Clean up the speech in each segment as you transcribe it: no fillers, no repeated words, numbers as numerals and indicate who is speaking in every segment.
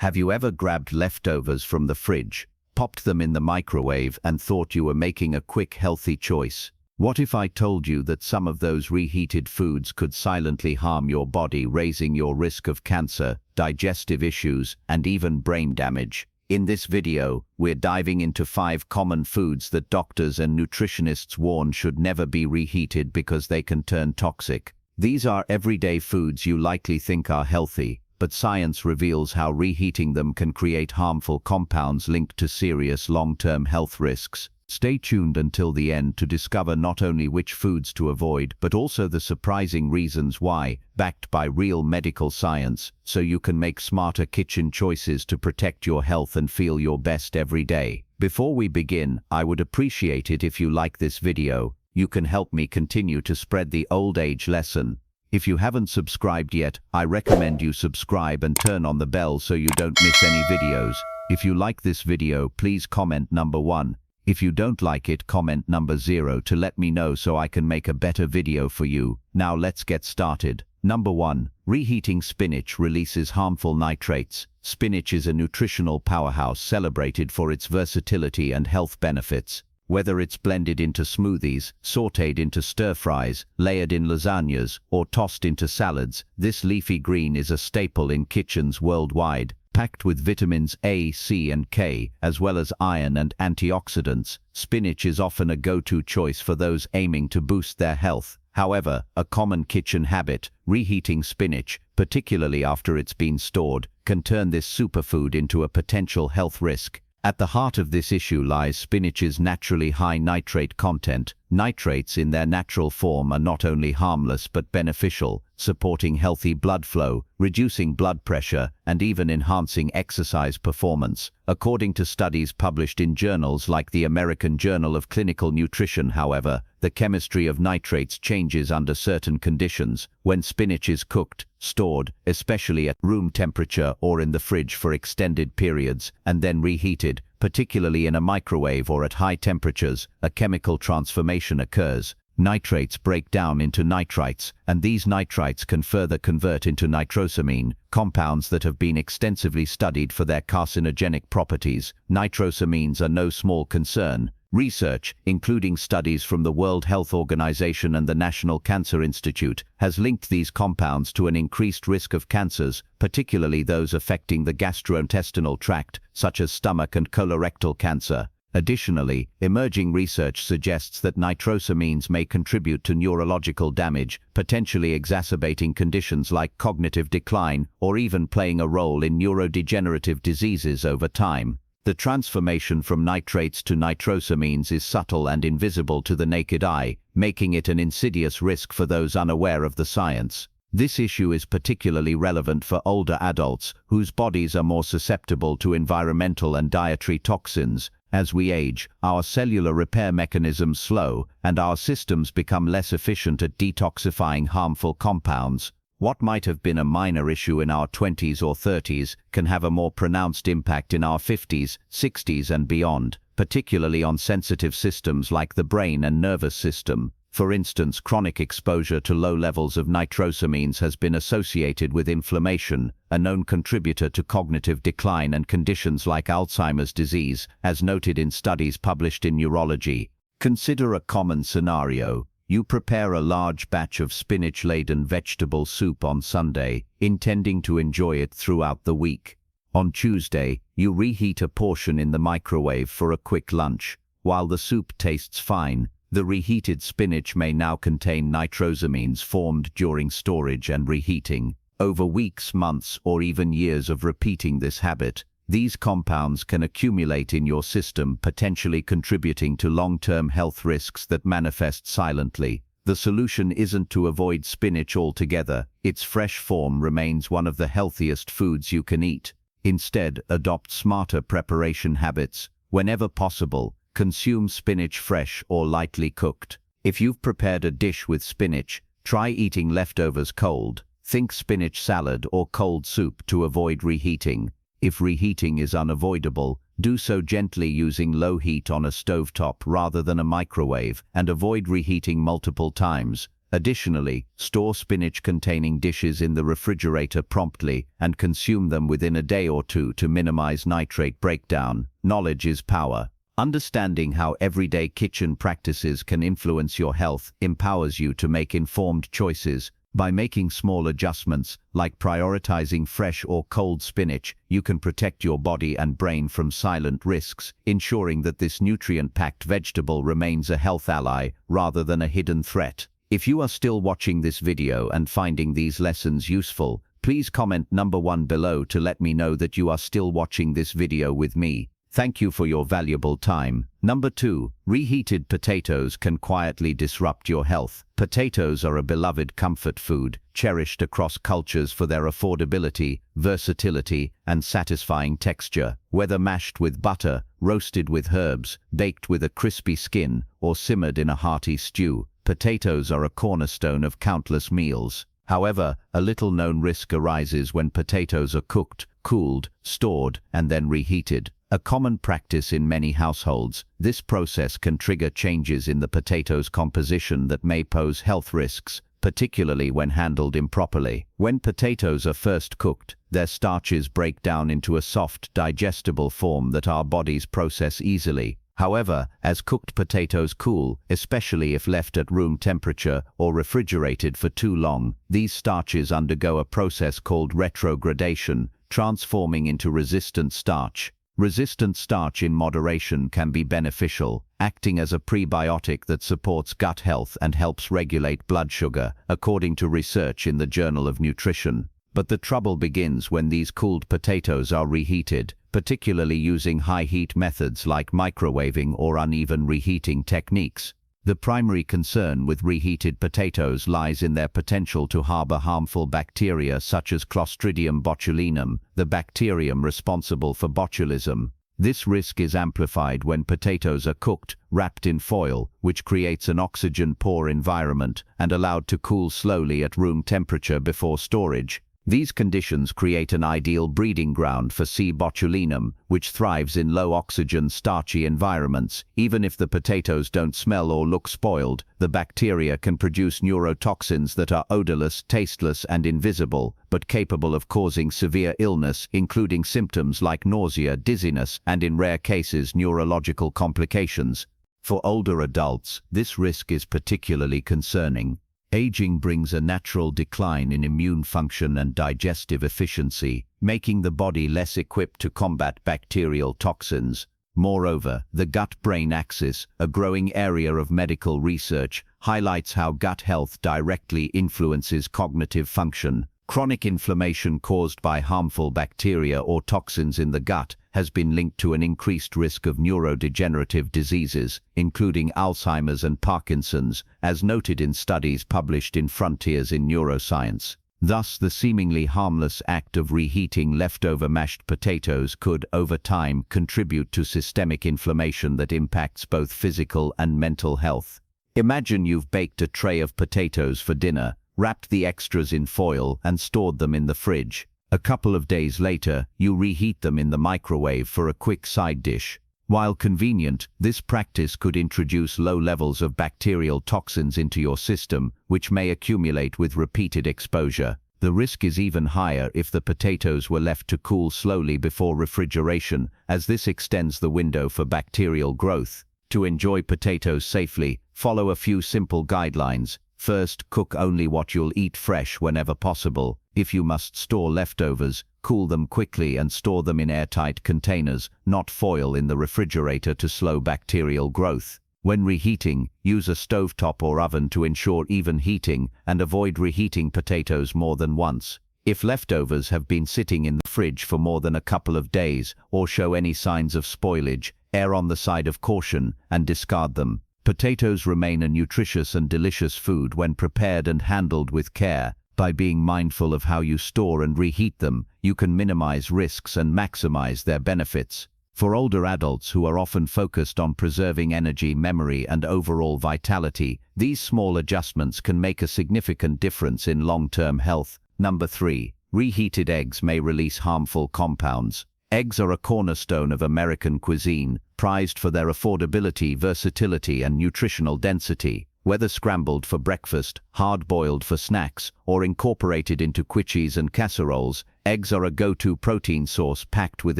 Speaker 1: Have you ever grabbed leftovers from the fridge, popped them in the microwave and thought you were making a quick, healthy choice? What if I told you that some of those reheated foods could silently harm your body, raising your risk of cancer, digestive issues, and even brain damage? In this video, we're diving into 5 common foods that doctors and nutritionists warn should never be reheated because they can turn toxic. These are everyday foods you likely think are healthy, but science reveals how reheating them can create harmful compounds linked to serious long-term health risks. Stay tuned until the end to discover not only which foods to avoid, but also the surprising reasons why, backed by real medical science, so you can make smarter kitchen choices to protect your health and feel your best every day. Before we begin, I would appreciate it if you like this video. You can help me continue to spread the old age lesson. If you haven't subscribed yet, I recommend you subscribe and turn on the bell so you don't miss any videos. If you like this video, please comment number 1. If you don't like it, comment number 0 to let me know so I can make a better video for you. Now let's get started. Number 1. Reheating spinach releases harmful nitrates. Spinach is a nutritional powerhouse celebrated for its versatility and health benefits. Whether it's blended into smoothies, sautéed into stir-fries, layered in lasagnas, or tossed into salads, this leafy green is a staple in kitchens worldwide. Packed with vitamins A, C, and K, as well as iron and antioxidants, spinach is often a go-to choice for those aiming to boost their health. However, a common kitchen habit, reheating spinach, particularly after it's been stored, can turn this superfood into a potential health risk. At the heart of this issue lies spinach's naturally high nitrate content. Nitrates in their natural form are not only harmless but beneficial, supporting healthy blood flow, reducing blood pressure, and even enhancing exercise performance. According to studies published in journals like the American Journal of Clinical Nutrition, however, the chemistry of nitrates changes under certain conditions. When spinach is cooked, stored, especially at room temperature or in the fridge for extended periods, and then reheated, particularly in a microwave or at high temperatures, a chemical transformation occurs. Nitrates break down into nitrites, and these nitrites can further convert into nitrosamine, compounds that have been extensively studied for their carcinogenic properties. Nitrosamines are no small concern. Research, including studies from the World Health Organization and the National Cancer Institute, has linked these compounds to an increased risk of cancers, particularly those affecting the gastrointestinal tract, such as stomach and colorectal cancer. Additionally, emerging research suggests that nitrosamines may contribute to neurological damage, potentially exacerbating conditions like cognitive decline or even playing a role in neurodegenerative diseases over time. The transformation from nitrates to nitrosamines is subtle and invisible to the naked eye, making it an insidious risk for those unaware of the science. This issue is particularly relevant for older adults, whose bodies are more susceptible to environmental and dietary toxins. As we age, our cellular repair mechanisms slow, and our systems become less efficient at detoxifying harmful compounds. What might have been a minor issue in our 20s or 30s can have a more pronounced impact in our 50s, 60s, and beyond, particularly on sensitive systems like the brain and nervous system. For instance, chronic exposure to low levels of nitrosamines has been associated with inflammation, a known contributor to cognitive decline and conditions like Alzheimer's disease, as noted in studies published in Neurology. Consider a common scenario. You prepare a large batch of spinach-laden vegetable soup on Sunday, intending to enjoy it throughout the week. On Tuesday, you reheat a portion in the microwave for a quick lunch. While the soup tastes fine, the reheated spinach may now contain nitrosamines formed during storage and reheating. Over weeks, months, or even years of repeating this habit, these compounds can accumulate in your system, potentially contributing to long-term health risks that manifest silently. The solution isn't to avoid spinach altogether. Its fresh form remains one of the healthiest foods you can eat. Instead, adopt smarter preparation habits. Whenever possible, consume spinach fresh or lightly cooked. If you've prepared a dish with spinach, try eating leftovers cold. Think spinach salad or cold soup to avoid reheating. If reheating is unavoidable, do so gently using low heat on a stovetop rather than a microwave, and avoid reheating multiple times. Additionally, store spinach-containing dishes in the refrigerator promptly and consume them within a day or two to minimize nitrate breakdown. Knowledge is power. Understanding how everyday kitchen practices can influence your health empowers you to make informed choices. By making small adjustments, like prioritizing fresh or cold spinach, you can protect your body and brain from silent risks, ensuring that this nutrient-packed vegetable remains a health ally rather than a hidden threat. If you are still watching this video and finding these lessons useful, please comment number 1 below to let me know that you are still watching this video with me. Thank you for your valuable time. Number 2. Reheated potatoes can quietly disrupt your health. Potatoes are a beloved comfort food, cherished across cultures for their affordability, versatility, and satisfying texture. Whether mashed with butter, roasted with herbs, baked with a crispy skin, or simmered in a hearty stew, potatoes are a cornerstone of countless meals. However, a little-known risk arises when potatoes are cooked, cooled, stored, and then reheated. A common practice in many households, this process can trigger changes in the potato's composition that may pose health risks, particularly when handled improperly. When potatoes are first cooked, their starches break down into a soft, digestible form that our bodies process easily. However, as cooked potatoes cool, especially if left at room temperature or refrigerated for too long, these starches undergo a process called retrogradation, transforming into resistant starch. Resistant starch in moderation can be beneficial, acting as a prebiotic that supports gut health and helps regulate blood sugar, according to research in the Journal of Nutrition. But the trouble begins when these cooled potatoes are reheated, particularly using high-heat methods like microwaving or uneven reheating techniques. The primary concern with reheated potatoes lies in their potential to harbor harmful bacteria such as Clostridium botulinum, the bacterium responsible for botulism. This risk is amplified when potatoes are cooked, wrapped in foil, which creates an oxygen-poor environment, and allowed to cool slowly at room temperature before storage. These conditions create an ideal breeding ground for C. botulinum, which thrives in low-oxygen, starchy environments. Even if the potatoes don't smell or look spoiled, the bacteria can produce neurotoxins that are odorless, tasteless, and invisible, but capable of causing severe illness, including symptoms like nausea, dizziness, and in rare cases, neurological complications. For older adults, this risk is particularly concerning. Aging brings a natural decline in immune function and digestive efficiency, making the body less equipped to combat bacterial toxins. Moreover, the gut-brain axis, a growing area of medical research, highlights how gut health directly influences cognitive function. Chronic inflammation caused by harmful bacteria or toxins in the gut has been linked to an increased risk of neurodegenerative diseases, including Alzheimer's and Parkinson's, as noted in studies published in Frontiers in Neuroscience. Thus, the seemingly harmless act of reheating leftover mashed potatoes could, over time, contribute to systemic inflammation that impacts both physical and mental health. Imagine you've baked a tray of potatoes for dinner, wrapped the extras in foil, and stored them in the fridge. A couple of days later, you reheat them in the microwave for a quick side dish. While convenient, this practice could introduce low levels of bacterial toxins into your system, which may accumulate with repeated exposure. The risk is even higher if the potatoes were left to cool slowly before refrigeration, as this extends the window for bacterial growth. To enjoy potatoes safely, follow a few simple guidelines. First, cook only what you'll eat fresh whenever possible. If you must store leftovers, cool them quickly and store them in airtight containers, not foil in the refrigerator to slow bacterial growth. When reheating, use a stovetop or oven to ensure even heating and avoid reheating potatoes more than once. If leftovers have been sitting in the fridge for more than a couple of days or show any signs of spoilage, err on the side of caution and discard them. Potatoes remain a nutritious and delicious food when prepared and handled with care. By being mindful of how you store and reheat them, you can minimize risks and maximize their benefits. For older adults who are often focused on preserving energy, memory, and overall vitality, these small adjustments can make a significant difference in long-term health. Number 3. Reheated eggs may release harmful compounds. Eggs are a cornerstone of American cuisine, prized for their affordability, versatility, and nutritional density. Whether scrambled for breakfast, hard-boiled for snacks, or incorporated into quiches and casseroles, eggs are a go-to protein source packed with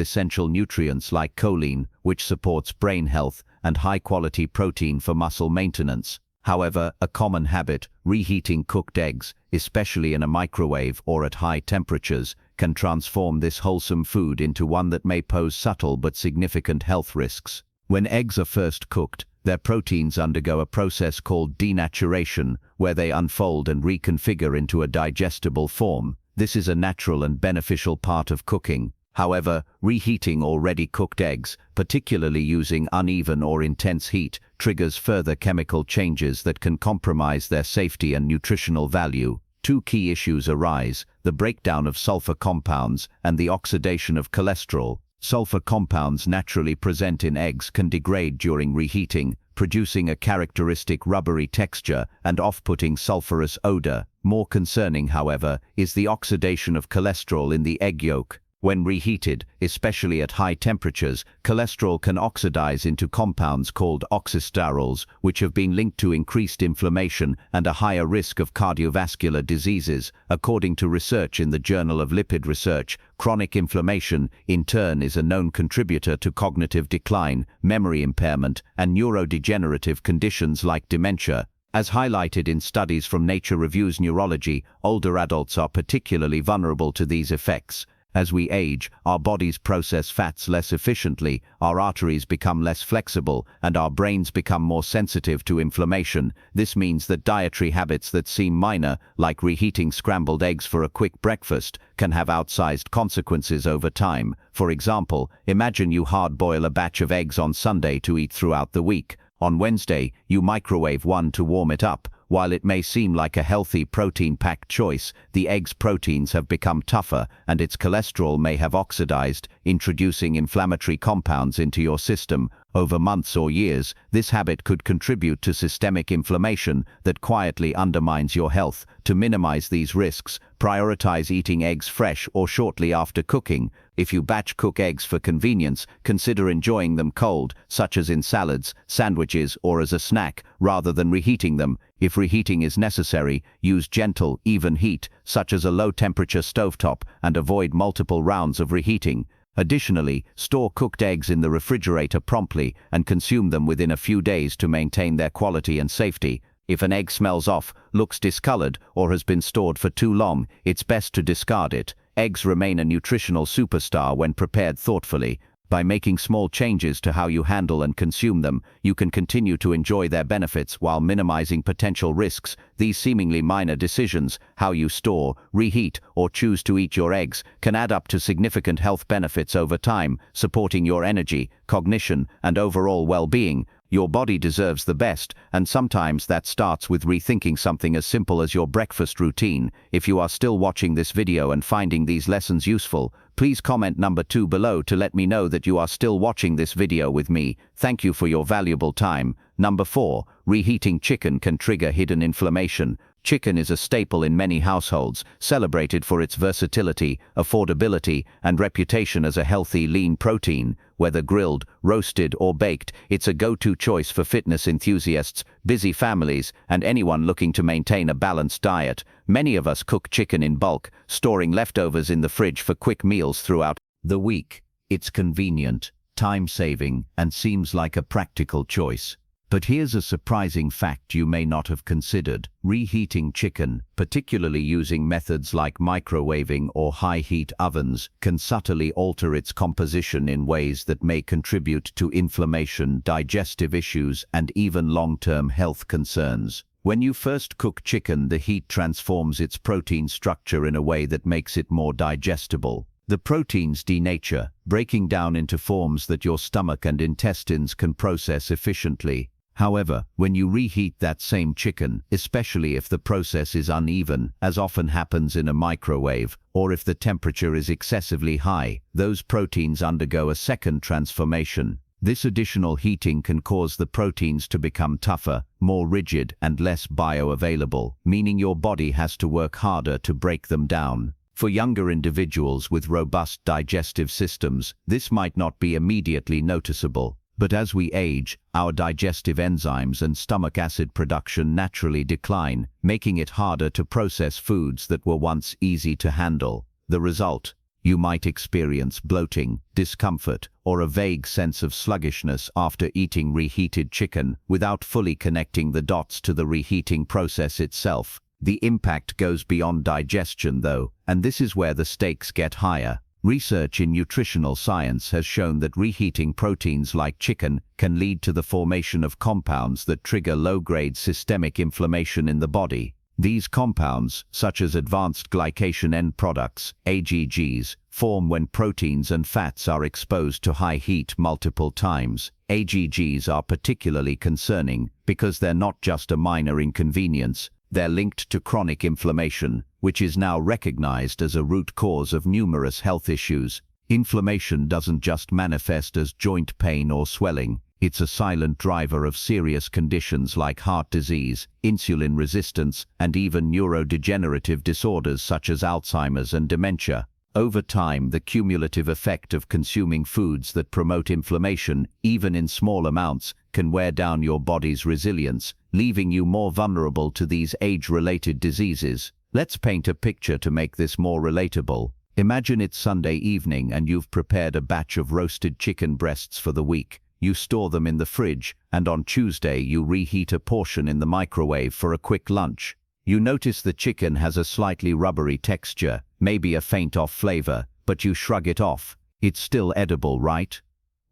Speaker 1: essential nutrients like choline, which supports brain health, and high-quality protein for muscle maintenance. However, a common habit, reheating cooked eggs, especially in a microwave or at high temperatures, can transform this wholesome food into one that may pose subtle but significant health risks. When eggs are first cooked, their proteins undergo a process called denaturation, where they unfold and reconfigure into a digestible form. This is a natural and beneficial part of cooking. However, reheating already cooked eggs, particularly using uneven or intense heat, triggers further chemical changes that can compromise their safety and nutritional value. Two key issues arise: the breakdown of sulfur compounds and the oxidation of cholesterol. Sulfur compounds naturally present in eggs can degrade during reheating, producing a characteristic rubbery texture and off-putting sulfurous odor. More concerning, however, is the oxidation of cholesterol in the egg yolk. When reheated, especially at high temperatures, cholesterol can oxidize into compounds called oxysterols, which have been linked to increased inflammation and a higher risk of cardiovascular diseases. According to research in the Journal of Lipid Research, chronic inflammation, in turn, is a known contributor to cognitive decline, memory impairment, and neurodegenerative conditions like dementia. As highlighted in studies from Nature Reviews Neurology, older adults are particularly vulnerable to these effects. As we age, our bodies process fats less efficiently, our arteries become less flexible, and our brains become more sensitive to inflammation. This means that dietary habits that seem minor, like reheating scrambled eggs for a quick breakfast, can have outsized consequences over time. For example, imagine you hard-boil a batch of eggs on Sunday to eat throughout the week. On Wednesday, you microwave one to warm it up. While it may seem like a healthy protein-packed choice, the egg's proteins have become tougher and its cholesterol may have oxidized, introducing inflammatory compounds into your system. Over months or years, this habit could contribute to systemic inflammation that quietly undermines your health. To minimize these risks, prioritize eating eggs fresh or shortly after cooking. If you batch cook eggs for convenience, consider enjoying them cold, such as in salads, sandwiches, or as a snack, rather than reheating them. If reheating is necessary, use gentle, even heat, such as a low-temperature stovetop, and avoid multiple rounds of reheating. Additionally, store cooked eggs in the refrigerator promptly and consume them within a few days to maintain their quality and safety. If an egg smells off, looks discolored, or has been stored for too long, it's best to discard it. Eggs remain a nutritional superstar when prepared thoughtfully. By making small changes to how you handle and consume them, you can continue to enjoy their benefits while minimizing potential risks. These seemingly minor decisions, how you store, reheat, or choose to eat your eggs, can add up to significant health benefits over time, supporting your energy, cognition, and overall well-being. Your body deserves the best, and sometimes that starts with rethinking something as simple as your breakfast routine. If you are still watching this video and finding these lessons useful, please comment number 2 below to let me know that you are still watching this video with me. Thank you for your valuable time. Number 4. Reheating chicken can trigger hidden inflammation. Chicken is a staple in many households, celebrated for its versatility, affordability, and reputation as a healthy, lean protein. Whether grilled, roasted, or baked, it's a go-to choice for fitness enthusiasts, busy families, and anyone looking to maintain a balanced diet. Many of us cook chicken in bulk, storing leftovers in the fridge for quick meals throughout the week. It's convenient, time-saving, and seems like a practical choice. But here's a surprising fact you may not have considered. Reheating chicken, particularly using methods like microwaving or high-heat ovens, can subtly alter its composition in ways that may contribute to inflammation, digestive issues, and even long-term health concerns. When you first cook chicken, the heat transforms its protein structure in a way that makes it more digestible. The proteins denature, breaking down into forms that your stomach and intestines can process efficiently. However, when you reheat that same chicken, especially if the process is uneven, as often happens in a microwave, or if the temperature is excessively high, those proteins undergo a second transformation. This additional heating can cause the proteins to become tougher, more rigid, and less bioavailable, meaning your body has to work harder to break them down. For younger individuals with robust digestive systems, this might not be immediately noticeable. But as we age, our digestive enzymes and stomach acid production naturally decline, making it harder to process foods that were once easy to handle. The result? You might experience bloating, discomfort, or a vague sense of sluggishness after eating reheated chicken without fully connecting the dots to the reheating process itself. The impact goes beyond digestion, though, and this is where the stakes get higher. Research in nutritional science has shown that reheating proteins like chicken can lead to the formation of compounds that trigger low-grade systemic inflammation in the body. These compounds, such as advanced glycation end products, AGGs, form when proteins and fats are exposed to high heat multiple times. AGGs are particularly concerning because they're not just a minor inconvenience. They're linked to chronic inflammation, which is now recognized as a root cause of numerous health issues. Inflammation doesn't just manifest as joint pain or swelling. It's a silent driver of serious conditions like heart disease, insulin resistance, and even neurodegenerative disorders such as Alzheimer's and dementia. Over time, the cumulative effect of consuming foods that promote inflammation, even in small amounts, can wear down your body's resilience, leaving you more vulnerable to these age-related diseases. Let's paint a picture to make this more relatable. Imagine it's Sunday evening and you've prepared a batch of roasted chicken breasts for the week. You store them in the fridge, and on Tuesday you reheat a portion in the microwave for a quick lunch. You notice the chicken has a slightly rubbery texture, maybe a faint off flavor, but you shrug it off. It's still edible, right?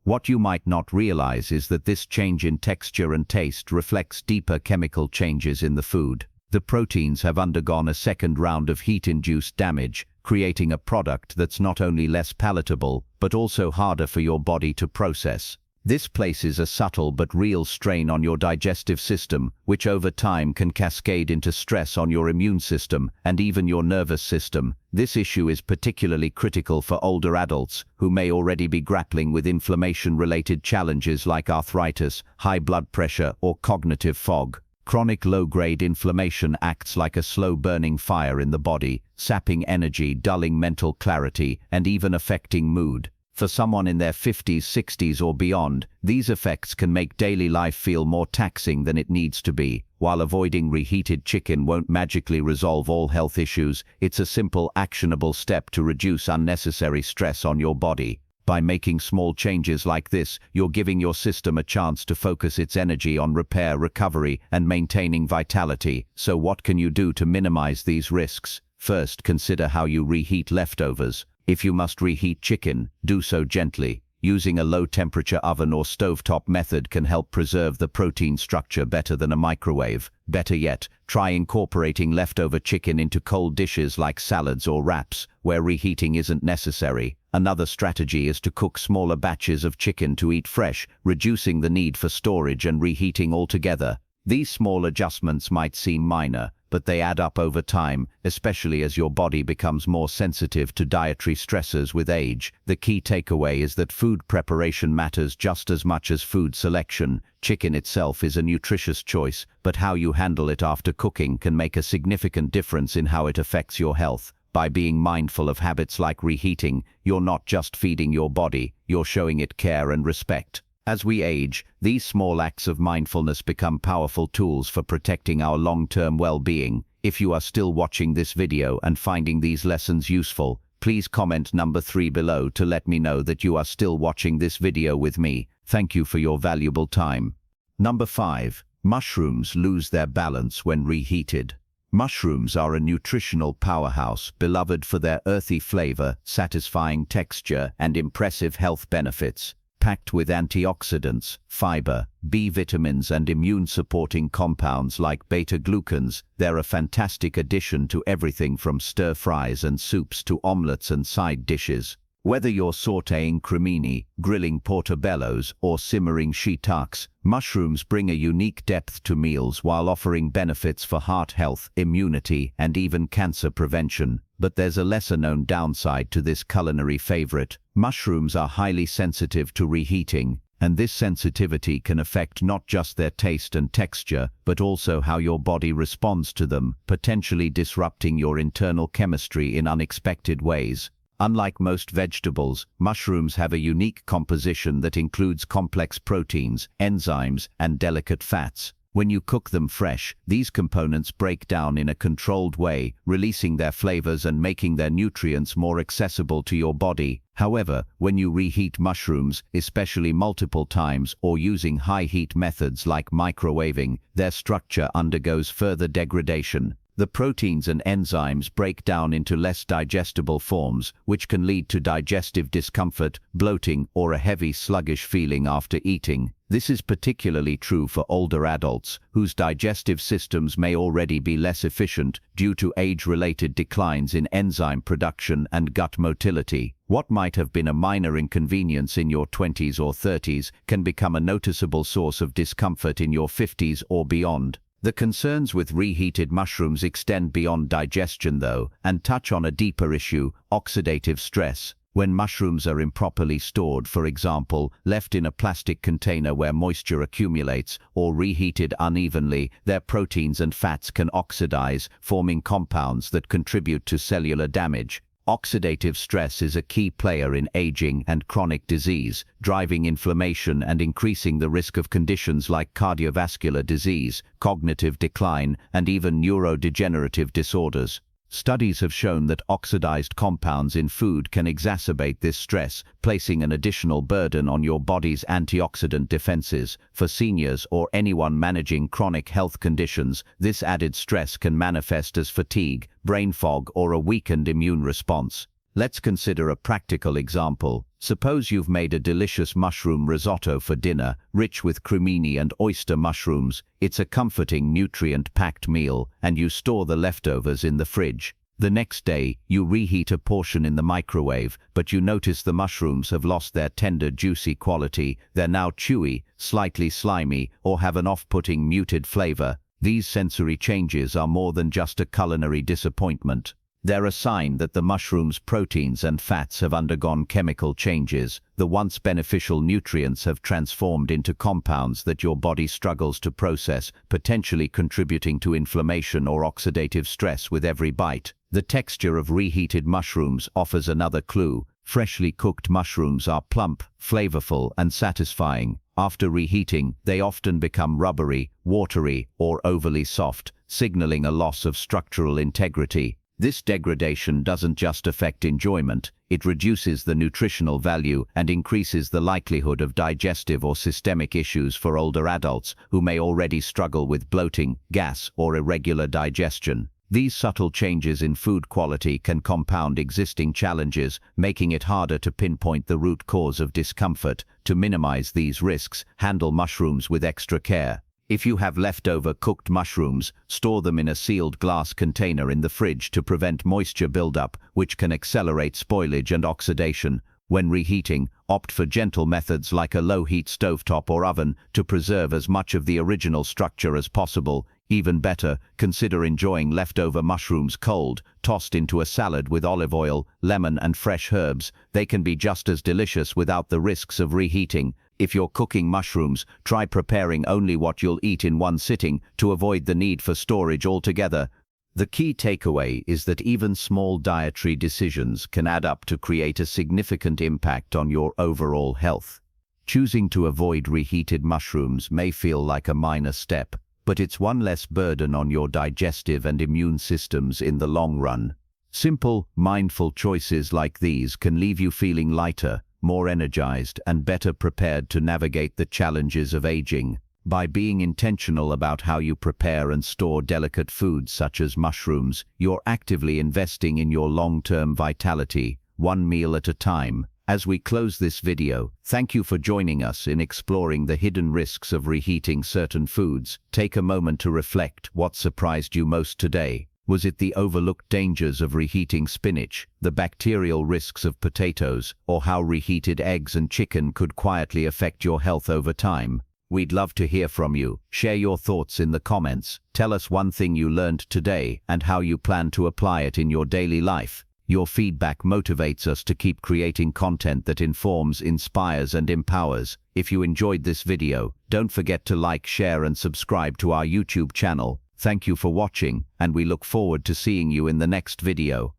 Speaker 1: What you might not realize is that this change in texture and taste reflects deeper chemical changes in the food. The proteins have undergone a second round of heat-induced damage, creating a product that's not only less palatable, but also harder for your body to process. This places a subtle but real strain on your digestive system, which over time can cascade into stress on your immune system and even your nervous system. This issue is particularly critical for older adults who may already be grappling with inflammation-related challenges like arthritis, high blood pressure, or cognitive fog. Chronic low-grade inflammation acts like a slow-burning fire in the body, sapping energy, dulling mental clarity, and even affecting mood. For someone in their 50s, 60s, or beyond, these effects can make daily life feel more taxing than it needs to be. While avoiding reheated chicken won't magically resolve all health issues, it's a simple, actionable step to reduce unnecessary stress on your body. By making small changes like this, you're giving your system a chance to focus its energy on repair, recovery, and maintaining vitality. So what can you do to minimize these risks? First, consider how you reheat leftovers. If you must reheat chicken, do so gently. Using a low-temperature oven or stovetop method can help preserve the protein structure better than a microwave. Better yet, try incorporating leftover chicken into cold dishes like salads or wraps, where reheating isn't necessary. Another strategy is to cook smaller batches of chicken to eat fresh, reducing the need for storage and reheating altogether. These small adjustments might seem minor, but they add up over time, especially as your body becomes more sensitive to dietary stressors with age. The key takeaway is that food preparation matters just as much as food selection. Chicken itself is a nutritious choice, but how you handle it after cooking can make a significant difference in how it affects your health. By being mindful of habits like reheating, you're not just feeding your body, you're showing it care and respect. As we age, these small acts of mindfulness become powerful tools for protecting our long-term well-being. If you are still watching this video and finding these lessons useful, please comment number 3 below to let me know that you are still watching this video with me. Thank you for your valuable time. Number 5. Mushrooms lose their balance when reheated. Mushrooms are a nutritional powerhouse, beloved for their earthy flavor, satisfying texture, and impressive health benefits. Packed with antioxidants, fiber, B vitamins, and immune-supporting compounds like beta-glucans, they're a fantastic addition to everything from stir-fries and soups to omelets and side dishes. Whether you're sautéing cremini, grilling portobellos, or simmering shiitakes, mushrooms bring a unique depth to meals while offering benefits for heart health, immunity, and even cancer prevention. But there's a lesser-known downside to this culinary favorite. Mushrooms are highly sensitive to reheating, and this sensitivity can affect not just their taste and texture, but also how your body responds to them, potentially disrupting your internal chemistry in unexpected ways. Unlike most vegetables, mushrooms have a unique composition that includes complex proteins, enzymes, and delicate fats. When you cook them fresh, these components break down in a controlled way, releasing their flavors and making their nutrients more accessible to your body. However, when you reheat mushrooms, especially multiple times or using high-heat methods like microwaving, their structure undergoes further degradation. The proteins and enzymes break down into less digestible forms, which can lead to digestive discomfort, bloating, or a heavy, sluggish feeling after eating. This is particularly true for older adults, whose digestive systems may already be less efficient due to age-related declines in enzyme production and gut motility. What might have been a minor inconvenience in your 20s or 30s can become a noticeable source of discomfort in your 50s or beyond. The concerns with reheated mushrooms extend beyond digestion, though, and touch on a deeper issue: oxidative stress. When mushrooms are improperly stored, for example, left in a plastic container where moisture accumulates, or reheated unevenly, their proteins and fats can oxidize, forming compounds that contribute to cellular damage. Oxidative stress is a key player in aging and chronic disease, driving inflammation and increasing the risk of conditions like cardiovascular disease, cognitive decline, and even neurodegenerative disorders. Studies have shown that oxidized compounds in food can exacerbate this stress, placing an additional burden on your body's antioxidant defenses. For seniors or anyone managing chronic health conditions, this added stress can manifest as fatigue, brain fog, or a weakened immune response. Let's consider a practical example. Suppose you've made a delicious mushroom risotto for dinner, rich with cremini and oyster mushrooms. It's a comforting, nutrient-packed meal, and you store the leftovers in the fridge. The next day, you reheat a portion in the microwave, but you notice the mushrooms have lost their tender, juicy quality. They're now chewy, slightly slimy, or have an off-putting, muted flavor. These sensory changes are more than just a culinary disappointment. They're a sign that the mushroom's proteins and fats have undergone chemical changes. The once beneficial nutrients have transformed into compounds that your body struggles to process, potentially contributing to inflammation or oxidative stress with every bite. The texture of reheated mushrooms offers another clue. Freshly cooked mushrooms are plump, flavorful, and satisfying. After reheating, they often become rubbery, watery, or overly soft, signaling a loss of structural integrity. This degradation doesn't just affect enjoyment, it reduces the nutritional value and increases the likelihood of digestive or systemic issues for older adults who may already struggle with bloating, gas, or irregular digestion. These subtle changes in food quality can compound existing challenges, making it harder to pinpoint the root cause of discomfort. To minimize these risks, handle mushrooms with extra care. If you have leftover cooked mushrooms, store them in a sealed glass container in the fridge to prevent moisture buildup, which can accelerate spoilage and oxidation. When reheating, opt for gentle methods like a low-heat stovetop or oven to preserve as much of the original structure as possible. Even better, consider enjoying leftover mushrooms cold, tossed into a salad with olive oil, lemon, and fresh herbs. They can be just as delicious without the risks of reheating. If you're cooking mushrooms, try preparing only what you'll eat in one sitting to avoid the need for storage altogether. The key takeaway is that even small dietary decisions can add up to create a significant impact on your overall health. Choosing to avoid reheated mushrooms may feel like a minor step, but it's one less burden on your digestive and immune systems in the long run. Simple, mindful choices like these can leave you feeling lighter, more energized, and better prepared to navigate the challenges of aging. By being intentional about how you prepare and store delicate foods such as mushrooms, you're actively investing in your long-term vitality, one meal at a time. As we close this video, thank you for joining us in exploring the hidden risks of reheating certain foods. Take a moment to reflect. What surprised you most today? Was it the overlooked dangers of reheating spinach, the bacterial risks of potatoes, or how reheated eggs and chicken could quietly affect your health over time? We'd love to hear from you. Share your thoughts in the comments. Tell us one thing you learned today and how you plan to apply it in your daily life. Your feedback motivates us to keep creating content that informs, inspires, and empowers. If you enjoyed this video, don't forget to like, share, and subscribe to our YouTube channel. Thank you for watching, and we look forward to seeing you in the next video.